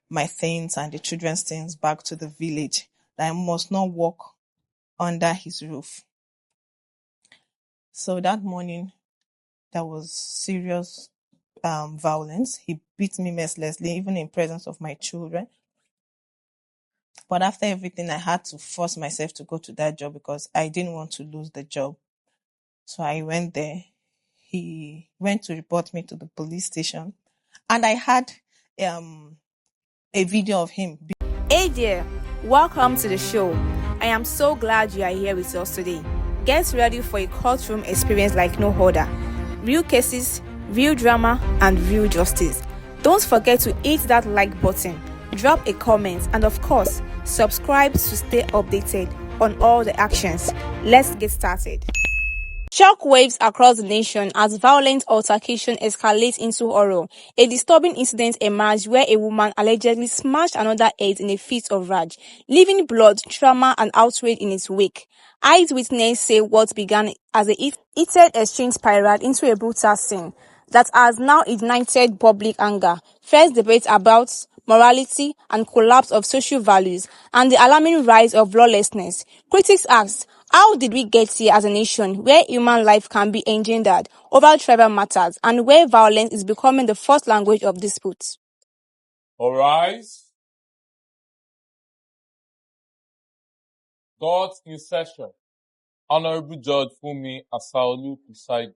my things and the children's things back to the village, that I must not walk under his roof. So that morning, there was serious violence. He beat me mercilessly, even in presence of my children. But after everything, I had to force myself to go to that job because I didn't want to lose the job. So I went there. He went to report me to the police station, and I had a video of him. Hey there, welcome to the show. I am so glad you are here with us today. Get ready for a courtroom experience like no other. Real cases, real drama, and real justice. Don't forget to hit that like button, drop a comment, and of course, subscribe to stay updated on all the actions. Let's get started. Shockwaves across the nation as violent altercation escalates into horror. A disturbing incident emerged where a woman allegedly smashed another head in a fit of rage, leaving blood, trauma, and outrage in its wake. Eyewitnesses say what began as a heated exchange spiraled into a brutal scene that has now ignited public anger, fierce debate about morality and collapse of social values, and the alarming rise of lawlessness. Critics asked, how did we get here as a nation where human life can be engendered over tribal matters and where violence is becoming the first language of disputes? All rise. Court in session. Honorable Judge Funmi Asaolu preside.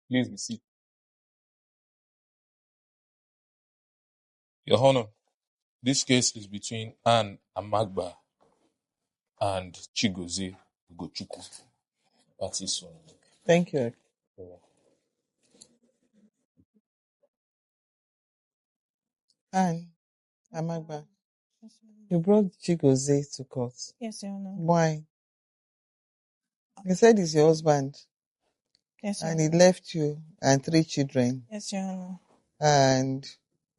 Please be seated. Your Honor, this case is between Anne Amagba and Chigozie Ugochukwu. That is one. Thank you. Anne Amagba, you brought Chigozie to court. Yes, Your Honor. Why? You said he's your husband. Yes, Your And Honor. he left you and 3 children. Yes, Your Honor. And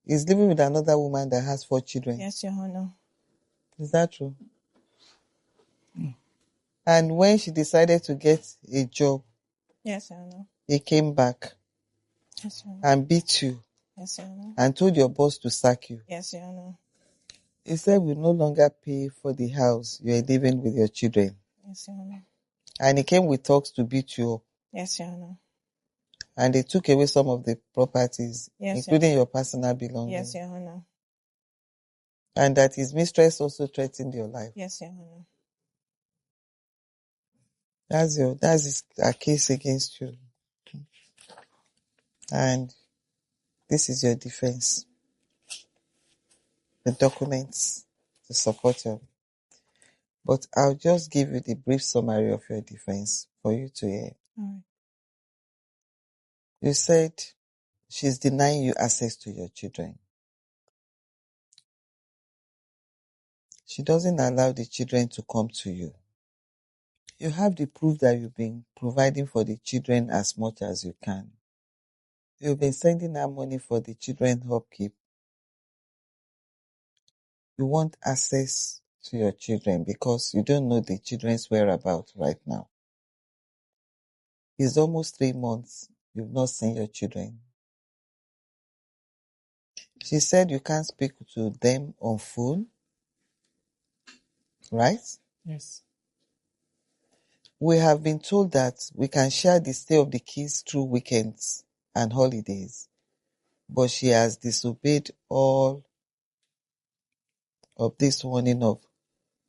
he's living with another woman that has 4 children. Yes, Your Honor. Is that true? And when she decided to get a job, Yes, Your Honor. he came back Yes, Your Honor. and beat you Yes, Your Honor. and told your boss to sack you. Yes, Your Honor. He said we no longer pay for the house you are living with your children. Yes, Your Honor. And he came with talks to beat you up. Yes, Your Honor. And they took away some of the properties, Yes, including your personal belongings. Yes, Your Honor. And that his mistress also threatened your life. Yes, Your Honor. That's a case against you. And this is your defense. The documents to support you. But I'll just give you the brief summary of your defense for you to hear. All right. You said she's denying you access to your children. She doesn't allow the children to come to you. You have the proof that you've been providing for the children as much as you can. You've been sending her money for the children's upkeep. You want access to your children because you don't know the children's whereabouts right now. It's almost 3 months you've not seen your children. She said you can't speak to them on phone, right? Yes. We have been told that we can share the stay of the kids through weekends and holidays, but she has disobeyed all of this warning of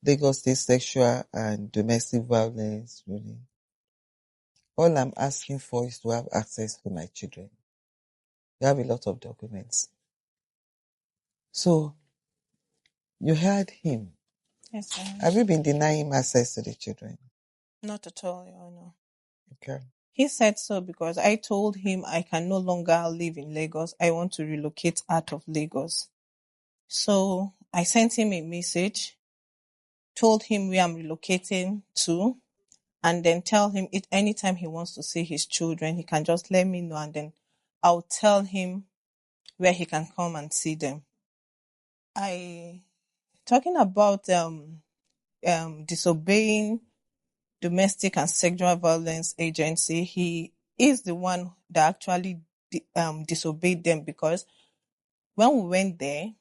Lagos State sexual and domestic violence ruling. All I'm asking for is to have access to my children. You have a lot of documents. So, you heard him. Yes, Your Honor. Have you been denying him access to the children? Not at all, Your Honor. Okay. He said so because I told him I can no longer live in Lagos. I want to relocate out of Lagos. So I sent him a message, told him where I'm relocating to, and then tell him it anytime he wants to see his children, he can just let me know, and then I'll tell him where he can come and see them. Talking about disobeying Domestic and Sexual Violence Agency. He is the one that actually disobeyed them, because when we went there,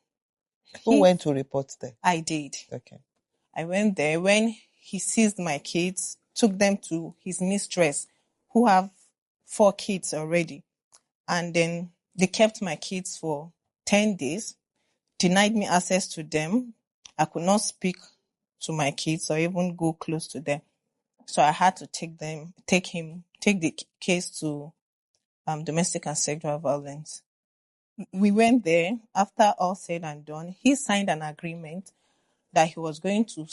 Who went to report them? I did. Okay. I went there when he seized my kids, took them to his mistress, who have 4 kids already. And then they kept my kids for 10 days, denied me access to them. I could not speak to my kids or even go close to them. So I had to take the case to Domestic and Sexual Violence. We went there. After all said and done, he signed an agreement that he was going to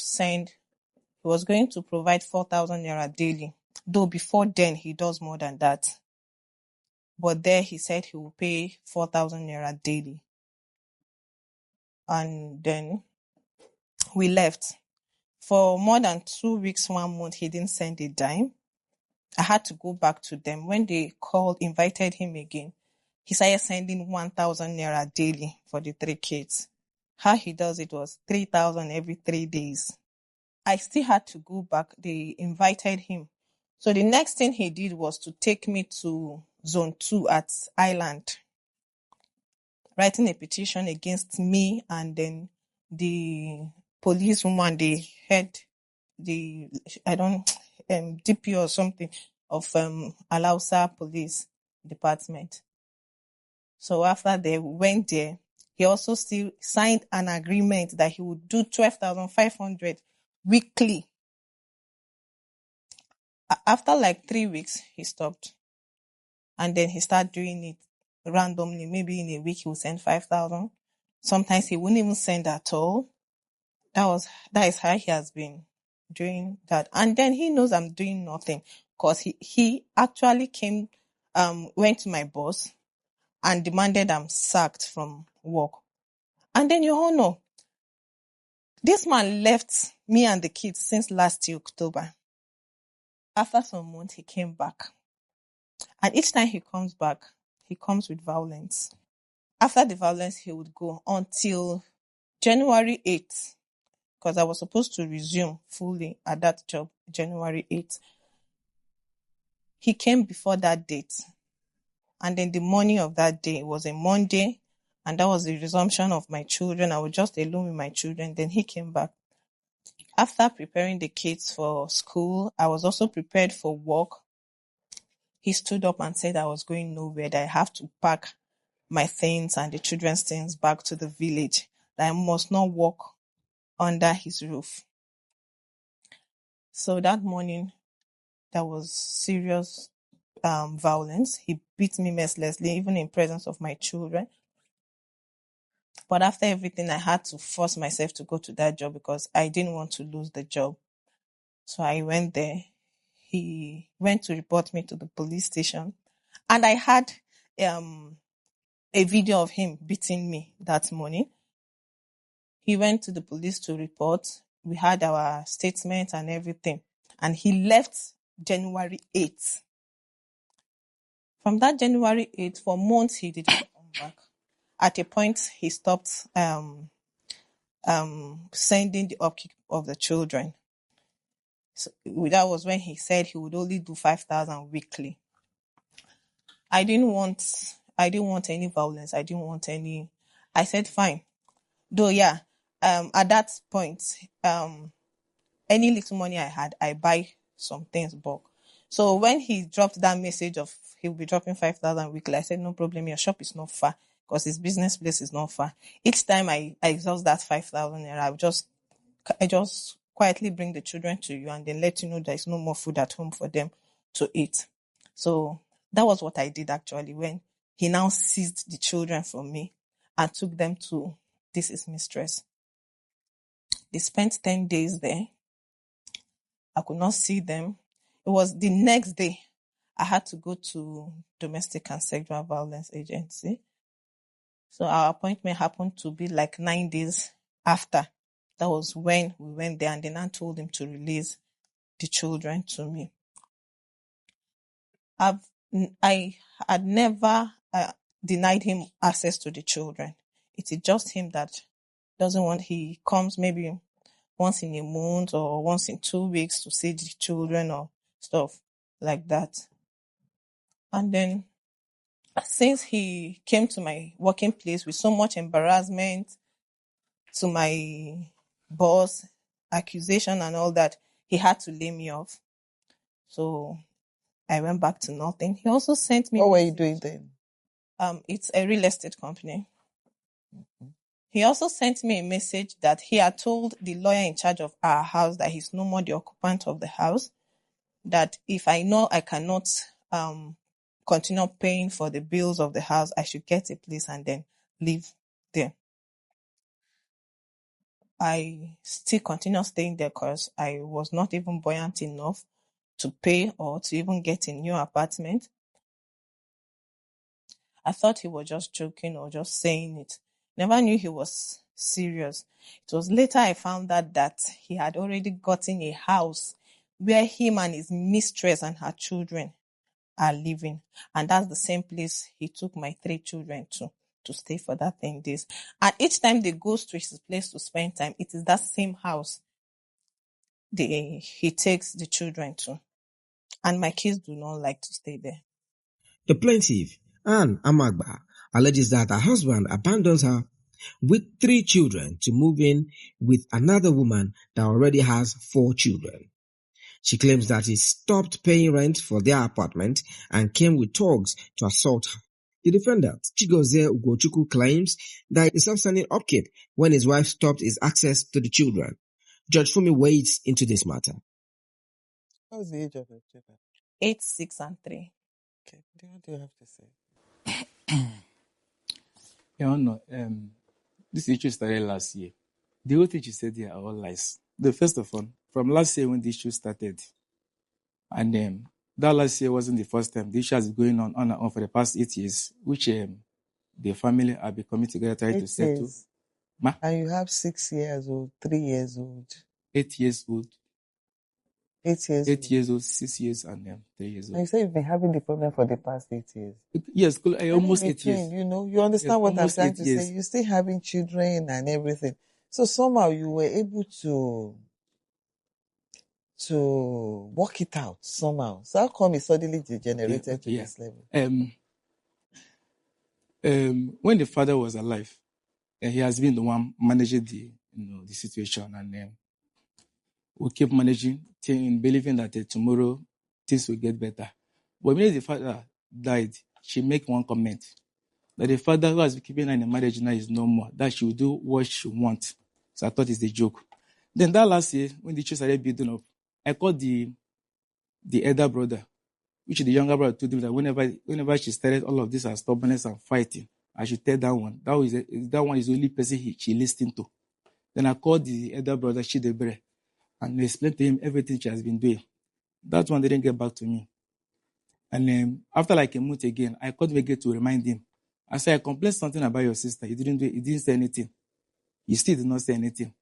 provide 4,000 naira daily. Though before then he does more than that. But there he said he will pay 4,000 naira daily. And then we left. For more than 2 weeks, 1 month, he didn't send a dime. I had to go back to them. When they invited him again, he started sending 1,000 naira daily for the 3 kids. How he does it was 3,000 every 3 days. I still had to go back. They invited him. So the next thing he did was to take me to Zone 2 at Island, writing a petition against me and then the policewoman, the head, DP or something of Alausa Police Department. So after they went there, he also still signed an agreement that he would do 12,500 weekly. After like 3 weeks, he stopped. And then he started doing it randomly. Maybe in a week he would send 5,000. Sometimes he wouldn't even send at all. That is how he has been doing that. And then he knows I'm doing nothing, because he actually went to my boss and demanded I'm sacked from work. And then you all know, this man left me and the kids since last year, October. After some months, he came back. And each time he comes back, he comes with violence. After the violence, he would go until January 8th, because I was supposed to resume fully at that job, January 8th. He came before that date. And then the morning of that day was a Monday, and that was the resumption of my children. I was just alone with my children. Then he came back. After preparing the kids for school, I was also prepared for work. He stood up and said I was going nowhere, that I have to pack my things and the children's things back to the village, that I must not walk under his roof. So that morning, there was serious violence. He beat me mercilessly, even in presence of my children. But after everything, I had to force myself to go to that job because I didn't want to lose the job. So I went there. He went to report me to the police station. And I had a video of him beating me that morning. He went to the police to report. We had our statement and everything. And he left January 8th. From that January 8th, for months, he did not come back. At a point, he stopped sending the upkeep of the children. So that was when he said he would only do 5,000 weekly. I didn't want any violence. I didn't want any. I said, fine. Though, yeah, at that point, any little money I had, I buy some things bulk. So when he dropped that message of he'll be dropping 5,000 weekly, I said, no problem, your shop is not far, because his business place is not far. Each time I exhaust that 5,000 naira, I just quietly bring the children to you and then let you know there's no more food at home for them to eat. So that was what I did actually, when he now seized the children from me and took them to his mistress. They spent 10 days there. I could not see them. It was the next day I had to go to Domestic and Sexual Violence Agency. So our appointment happened to be like 9 days after. That was when we went there, and then I told him to release the children to me. I had never denied him access to the children. It is just him that doesn't want. He comes maybe once in a month or once in 2 weeks to see the children or stuff like that. And then since he came to my working place with so much embarrassment to my boss, accusation and all that, he had to lay me off. So I went back to nothing. He also sent me... What were you doing then? It's a real estate company. He also sent me a message that he had told the lawyer in charge of our house that he's no more the occupant of the house, that if I know I cannot continue paying for the bills of the house, I should get a place and then live there. I still continue staying there because I was not even buoyant enough to pay or to even get a new apartment. I thought he was just joking or just saying it. Never knew he was serious. It was later I found out that he had already gotten a house where him and his mistress and her children are living. And that's the same place he took my 3 children to stay for that 10 days. And each time they go to his place to spend time, it is that same house he takes the children to. And my kids do not like to stay there. The plaintiff, Anne Amagba, alleges that her husband abandons her with 3 children to move in with another woman that already has 4 children. She claims that he stopped paying rent for their apartment and came with thugs to assault her. The defendant, Chigozie Ugochukwu, claims that it's outstanding upkeep when his wife stopped his access to the children. Judge Fumi wades into this matter. What's the age of your children? 8, 6, and 3. Okay, what do you have to say? Your Honor, this issue started last year. The whole thing you said here are all lies. The first of all, from last year when the issue started, and that last year wasn't the first time. The issue has been going on and on for the past 8 years, which the family have been coming together trying to settle. Years. And you have 6 years old, 3 years old. 8 years old. 8 years 8 years old, 6 years, and 3 years And old. you say you've been having the problem for the past 8 years. Yes, almost In 8 years. between, you know, you understand what I'm almost trying 8 to years. say. You're still having children and everything. So somehow you were able to work it out somehow. So how come it suddenly degenerated to this level? When the father was alive, he has been the one managing the situation, and we keep managing, believing that tomorrow things will get better. But when the father died, she made one comment that the father who has been keeping her in the marriage now is no more, that she will do what she wants. So I thought it's a joke. Then that last year, when the church started building up, I called the elder brother, which the younger brother told him that whenever she started all of this as stubbornness and fighting, I should tell that one. That one is the only person she listened to. Then I called the elder brother, Chidebre, and explained to him everything she has been doing. That one didn't get back to me. And after like a month again, I called him again to remind him. I said, I complained something about your sister. He didn't say anything. He still did not say anything.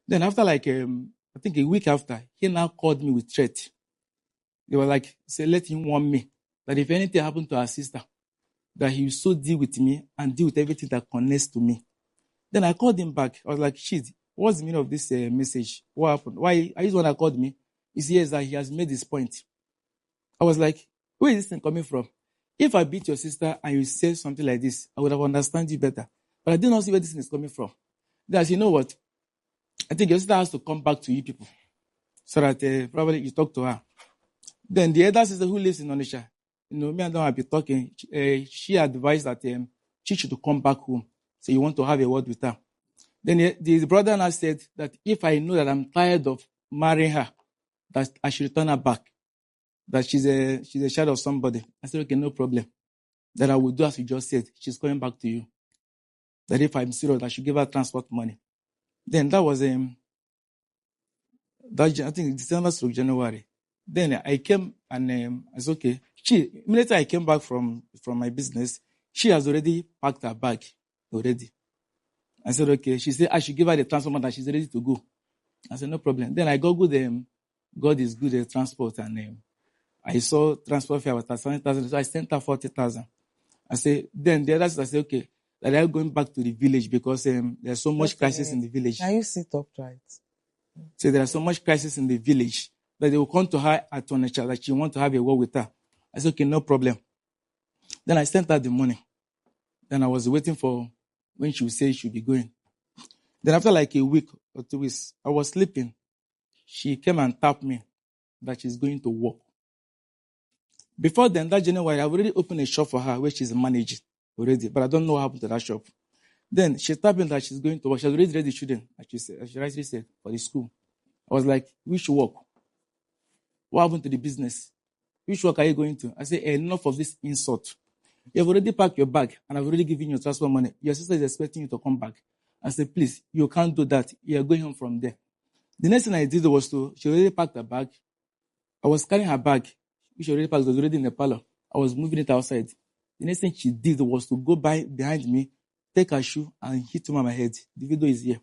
Then after like, I think a week after, he now called me with threat. They were like, say, let him warn me that if anything happened to our sister, that he will so deal with me and deal with everything that connects to me. Then I called him back. I was like, shit, what's the meaning of this message? What happened? Why? Are you the one that called me? He said, yes, that he has made his point. I was like, where is this thing coming from? If I beat your sister and you say something like this, I would have understood you better. But I did not see where this thing is coming from. Then I said, you know what? I think your sister has to come back to you people so that probably you talk to her. Then the other sister who lives in Onitsha, me and them have been talking. She advised that she should come back home. So you want to have a word with her. Then the brother now said that if I know that I'm tired of marrying her, that I should return her back. That she's a child of somebody. I said, okay, no problem. That I will do as you just said. She's coming back to you. That if I'm serious, I should give her transport money. Then that was I think December through January. Then I came and I said, okay. Immediately I came back from my business, she has already packed her bag already. I said, okay. She said I should give her the transport money that she's ready to go. I said, no problem. Then I googled God is good at transport, and I saw transport fare was 30,000, so I sent her 40,000. I said, then the others I said, okay, that I'm going back to the village because there's so much crisis in the village. Can you sit upright? So there are so much crisis in the village that they will come to her at Onitsha that she want to have a word with her. I said, okay, no problem. Then I sent her the money. Then I was waiting for when she would say she would be going. Then after like a week or 2 weeks, I was sleeping. She came and tapped me that she's going to work. Before then, that January, I've already opened a shop for her where she's managing already, but I don't know what happened to that shop. Then she tapped me that she's going to work. She has already ready the children, as she rightly said, for the school. I was like, which work? What happened to the business? Which work are you going to? I said, enough of this insult. You have already packed your bag and I've already given you transport money. Your sister is expecting you to come back. I said, please, you can't do that. You are going home from there. The next thing I did was she already packed her bag. I was carrying her bag, which she already packed, was already in the parlor. I was moving it outside. The next thing she did was to go behind me, take her shoe and hit me on my head. The video is here.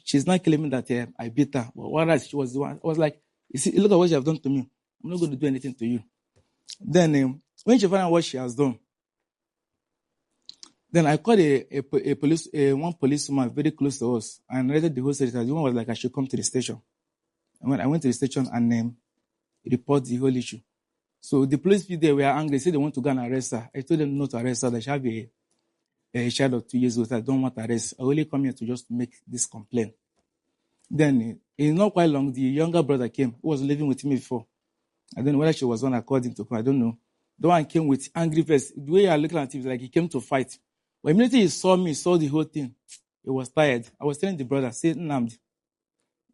She's not claiming that I beat her. But whereas she was the one, I was like, you see, look at what you have done to me. I'm not going to do anything to you. Then when she found out what she has done, then I called one policeman very close to us and narrated the whole situation. The one was like, I should come to the station. And when I went to the station and report the whole issue. So the police people there were angry. They said they want to go and arrest her. I told them not to arrest her. They should have a child of 2 years old. I don't want to arrest. I only come here to just make this complaint. Then, it's not quite long, the younger brother came, who was living with me before. I don't know whether she was one according to her. I don't know. The one came with angry face. The way I looked at him, like he came to fight. But immediately he saw me, saw the whole thing. He was tired. I was telling the brother, say, Nnamdi,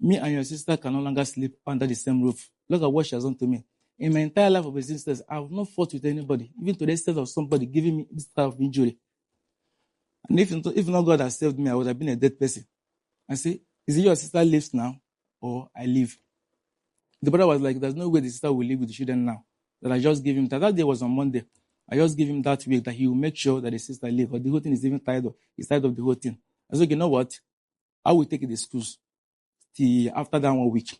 me and your sister can no longer sleep under the same roof. Look at what she has done to me. In my entire life of existence, I have not fought with anybody, even to the extent of somebody giving me this type of injury. And if not God has saved me, I would have been a dead person. I say, is it your sister lives now or I live? The brother was like, there's no way the sister will live with the children now. That I just gave him that. That day was on Monday. I just gave him that week that he will make sure that the sister lives. But the whole thing is even tired of. He's tired of the whole thing. I said, you know what? I will take the excuse till after that 1 week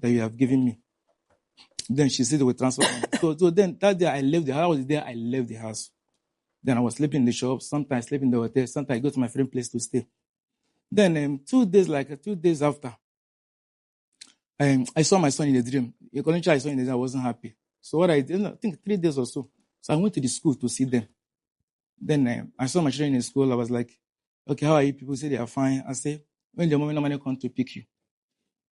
that you have given me. Then she said they will transfer me. So then that day I left the house. I was there, I left the house. Then I was sleeping in the shop. Sometimes I sleep in the hotel. Sometimes I go to my friend's place to stay. Then 2 days after, I saw my son in a dream. According to I saw in the dream, I wasn't happy. So what I did, I think 3 days or so. So I went to the school to see them. Then I saw my children in school. I was like, okay, how are you? People say they are fine. I say, when the mommy normally come to pick you.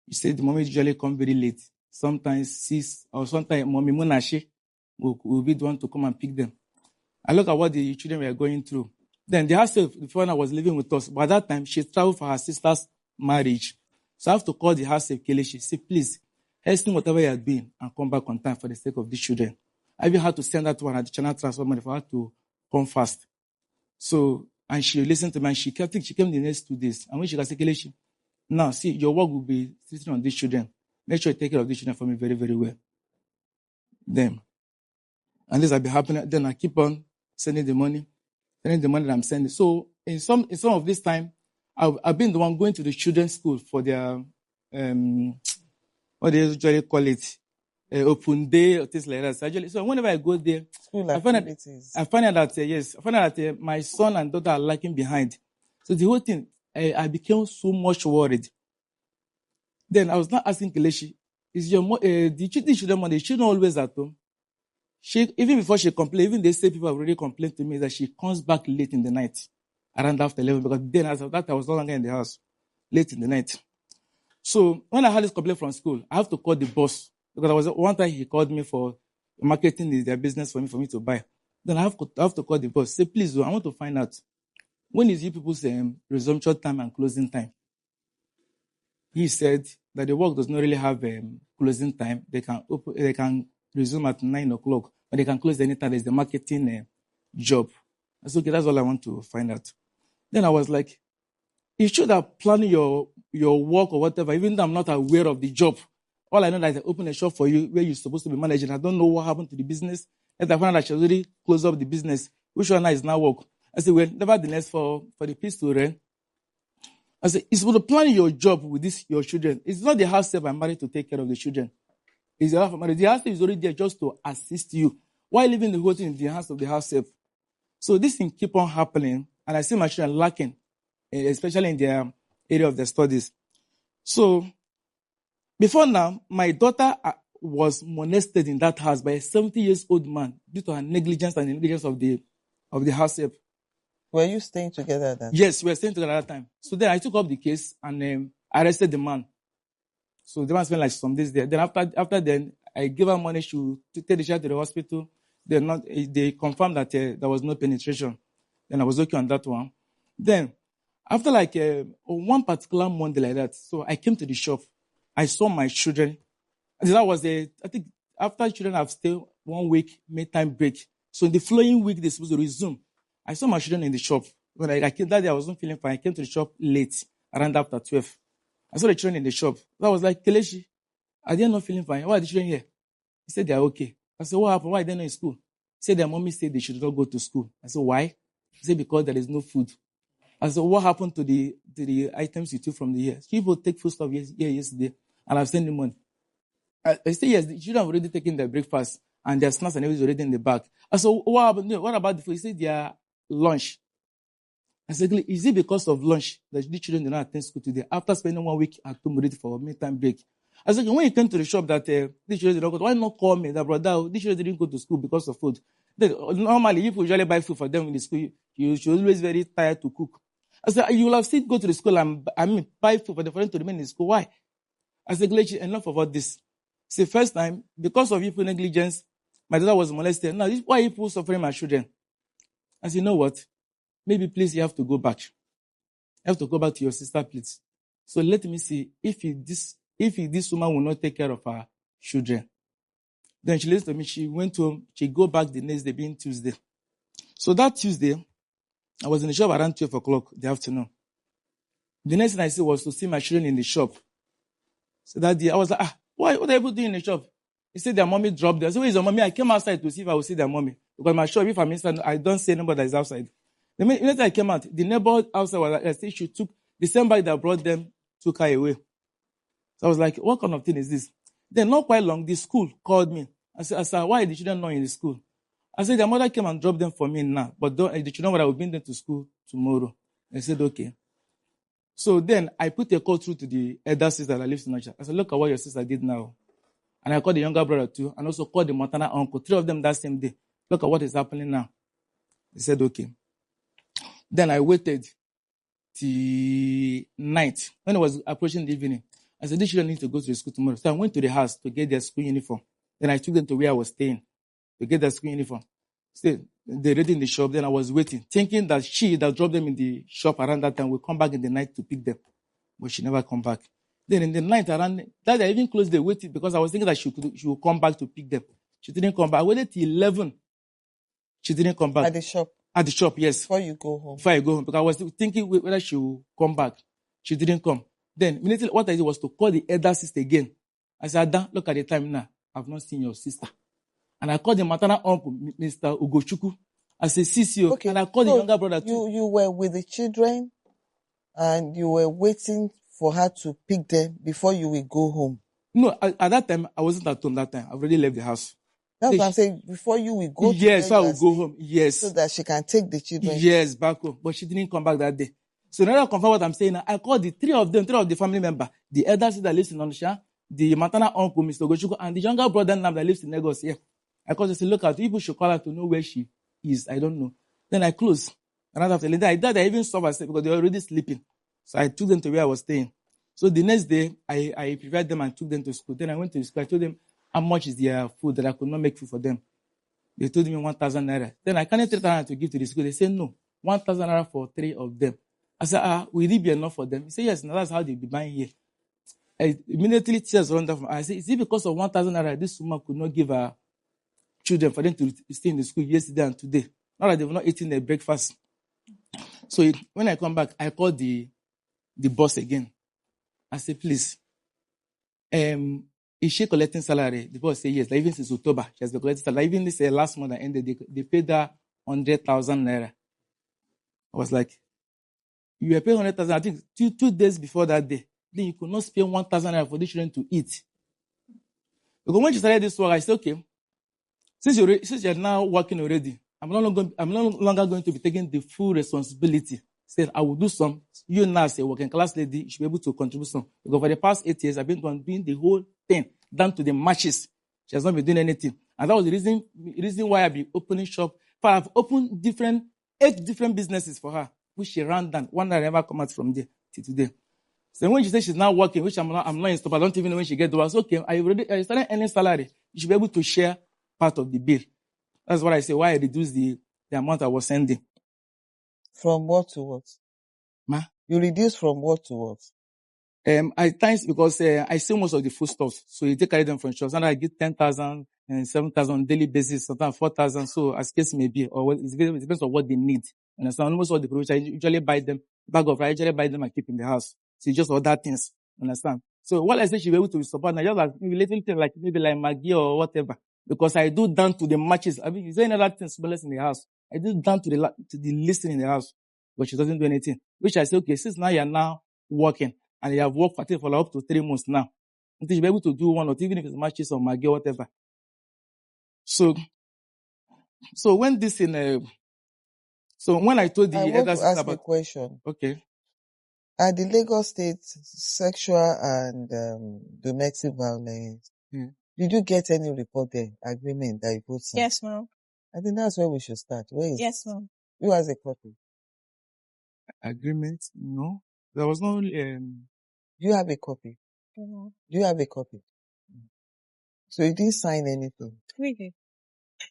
You say the mommy usually come very late. Sometimes 6 or sometimes mommy Munashi will be the one to come and pick them. I look at what the children were going through. Then the house, the foreigner was living with us. By that time, she traveled for her sister's marriage. So I have to call the house of Kelechi. Say, please, hasten whatever you are doing and come back on time for the sake of these children. I even had to send her to an additional transfer money for her to come fast. So, and she listened to me and she came the next 2 days. And when she got Kelechi, now see, your work will be sitting on these children. Make sure you take care of these children for me very, very well. Then, and this will be happening. Then I keep on sending the money that I'm sending. So in some of this time, I've been the one going to the children's school for their what they usually call it, open day or things like that. So whenever I go there, I find out that my son and daughter are lagging behind. So the whole thing, I became so much worried. Then I was not asking Kelechi, is your the children mother? Is she not always at home? Even before she complained, even they say people have already complained to me that she comes back late in the night, around after 11, because then as of that I was no longer in the house, late in the night. So when I had this complaint from school, I have to call the boss, because one time he called me for marketing their business for me to buy. Then I have to call the boss, say, please, I want to find out, when is you people's resumption time and closing time? He said that the work does not really have closing time. They can resume at 9 o'clock, but they can close anytime. There's the marketing job. I said, okay, that's all I want to find out. Then I was like, you should have planned your work or whatever, even though I'm not aware of the job. All I know is I opened a shop for you where you're supposed to be managing. I don't know what happened to the business. And I found out she already closed up the business. Which one is now work? I said, well, nevertheless, for the peace to reign, I said, it's for the plan your job with your children. It's not the house self I'm married to take care of the children. It's the house of marriage. The house is already there just to assist you while leaving the whole thing in the hands of the house self. So this thing keep on happening, and I see my children lacking, especially in their area of their studies. So Before now, my daughter was molested in that house by a 70-year-old man due to her negligence and the negligence of the house help. Were you staying together then? Yes, we were staying together at that time. So then I took up the case and arrested the man. So the man spent like some days there. Then after then, I gave her money to take the child to the hospital. They confirmed that there was no penetration. Then I was okay on that one. Then, after like one particular Monday like that, so I came to the shop. I saw my children. That was I think after children have stayed 1 week, made time break. So in the following week, they're supposed to resume. I saw my children in the shop. When I came that day, I wasn't feeling fine. I came to the shop late, around after 12. I saw the children in the shop. I was like, Kelechi, are they not feeling fine? Why are the children here? He said, they're okay. I said, what happened? Why are they not in school? He said, their mommy said they should not go to school. I said, why? He said, because there is no food. I said, what happened to the items you took from the year? People take food stuff here yesterday, and I've sent them money. I said, yes, the children have already taken their breakfast, and their snacks and everything already in the bag. I said, what happened? What about the food? He said, their lunch. I said, is it because of lunch that the children did not attend school today after spending 1 week at home ready for a midtime break? I said, when you came to the shop that the children did not go, why not call me that, brother, the children didn't go to school because of food? Normally, if you usually buy food for them in the school, you should always very tired to cook. I said, you will have seen go to the school and buy food for them to remain in school. Why? I said, enough about this. It's the first time, because of people negligence, my daughter was molested. Now, why are people suffering my children? I said, you know what? Maybe, please, you have to go back. You have to go back to your sister, please. So let me see if this woman will not take care of her children. Then she listened to me. She went home. She go back the next day, being Tuesday. So that Tuesday, I was in the shop around 12 o'clock in the afternoon. The next thing I said was to see my children in the shop. So that day, I was like, what are you doing in the shop? He said their mommy dropped them. I said, where is your mommy? I came outside to see if I would see their mommy. Because my shop, if I'm inside, I don't see anybody that is outside. The minute I came out, the neighbor outside was like, she took the same bag that brought them, took her away. So I was like, what kind of thing is this? Then not quite long, the school called me. I said, why are the children not in the school? I said, their mother came and dropped them for me now, but the children would have been them to school tomorrow. I said, okay. So then I put a call through to the elder sister that lives in Naija. I said, look at what your sister did now. And I called the younger brother too, and also called the maternal uncle, 3 of them that same day. Look at what is happening now. He said, okay. Then I waited till night. When it was approaching the evening, I said, these children need to go to the school tomorrow. So I went to the house to get their school uniform. Then I took them to where I was staying to get their school uniform. So they ready in the shop. Then I was waiting, thinking that she that dropped them in the shop around that time will come back in the night to pick them. But she never come back. Then in the night around that, I even closed the waiting because I was thinking that she would come back to pick them. She didn't come back. I waited till 11. She didn't come back. At the shop? At the shop, yes. Before you go home? Before I go home. Because I was thinking whether she would come back. She didn't come. Then, immediately, what I did was to call the elder sister again. I said, Ada, look at the time now. I've not seen your sister. And I called the maternal uncle, Mr. Ugochukwu. I said, CCO. Okay. And I called the younger brother too. You were with the children and you were waiting for her to pick them before you will go home? No, at that time, I wasn't at home that time. I've already left the house. That's what I'm saying. Before you will go to yes, so I will go home. Yes. So that she can take the children. Yes, back home. But she didn't come back that day. So now I confirm what I'm saying now. I called the 3 of the family members, the elder sister that lives in Onitsha, the maternal uncle, Mr. Gochuku, and the younger brother Nam that lives in Lagos here. I called and said, look, people should call her to know where she is. I don't know. Then I closed. And after that, I even stopped myself because they were already sleeping. So I took them to where I was staying. So the next day, I prepared them and took them to school. Then I went to the school. I told them how much is their food, that I could not make food for them. They told me 1,000 naira. Then I counted 3,000 to give to the school. They said, no, 1,000 naira for 3 of them. I said, will it be enough for them? He said, yes, now that's how they'll be buying here. Immediately tears run down. I said, is it because of 1,000 naira this woman could not give her children for them to stay in the school yesterday and today? Not that they were not eating their breakfast. So when I come back, I called the boss again. I said, please, is she collecting salary? The boss said, yes. Like even since October, she has been collecting salary. Even this last month that ended, they paid her 100,000 naira. I was like, you were paying 100,000, I think 2 days before that day. Then you could not spend 1,000 naira for the children to eat. Because when she started this work, I said, okay, since you're now working already, I'm no longer going to be taking the full responsibility said, I will do some. You now, as a working class lady, you should be able to contribute some. Because for the past 8 years, I've been doing the whole thing, down to the matches. She has not been doing anything. And that was the reason why I've been opening shop. But I've opened 8 different businesses for her, which she ran down. One that never come out from there till today. So when she says she's now working, which I'm not in stop, I don't even know when she get to us. Okay, I started earning salary. You should be able to share part of the bill. That's what I say, why I reduced the amount I was sending. From what to what? Ma? You reduce from what to what? Because I sell most of the foodstuffs, so you take carry them from shops, and I get 10,000 and 7,000 on daily basis, sometimes 4,000. So as case may be, or it depends on what they need. And so almost all the products I usually buy them bag of. I usually buy them and keep in the house. So just other things. Understand? So what I say she'll be able to support, now just like maybe little things like maybe like Maggi or whatever, because I do down to the matches. I mean, is there any other things smaller in the house? I do down to the listing in the house, but she doesn't do anything. Which I say, okay, since now you're now working. And you have worked for like up to 3 months now. Until you'll be able to do one or two, even if it's matches or Maggi or whatever. So when this when I told the I want to ask a question. Okay. At the Lagos State Sexual and Domestic Violence, did you get any report there, agreement that you put some? Yes, ma'am. I think that's where we should start. Where is Yes, ma'am. Who has a copy? Agreement? No. There was no... Do you have a copy? Mm-hmm. Do you have a copy? So you didn't sign anything? Really?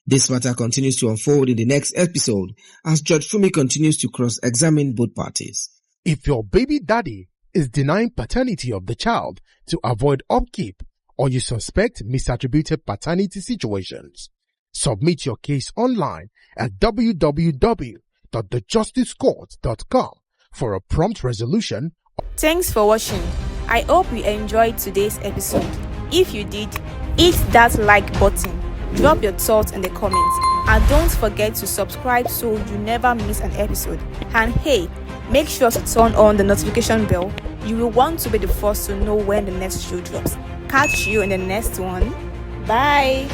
This matter continues to unfold in the next episode as Judge Funmi continues to cross-examine both parties. If your baby daddy is denying paternity of the child to avoid upkeep, or you suspect misattributed paternity situations, submit your case online at www.thejusticecourt.com for a prompt resolution. Thanks for watching. I hope you enjoyed today's episode. If you did, hit that like button, drop your thoughts in the comments, and don't forget to subscribe so you never miss an episode. And hey, make sure to turn on the notification bell. You will want to be the first to know when the next show drops. Catch you in the next one. Bye.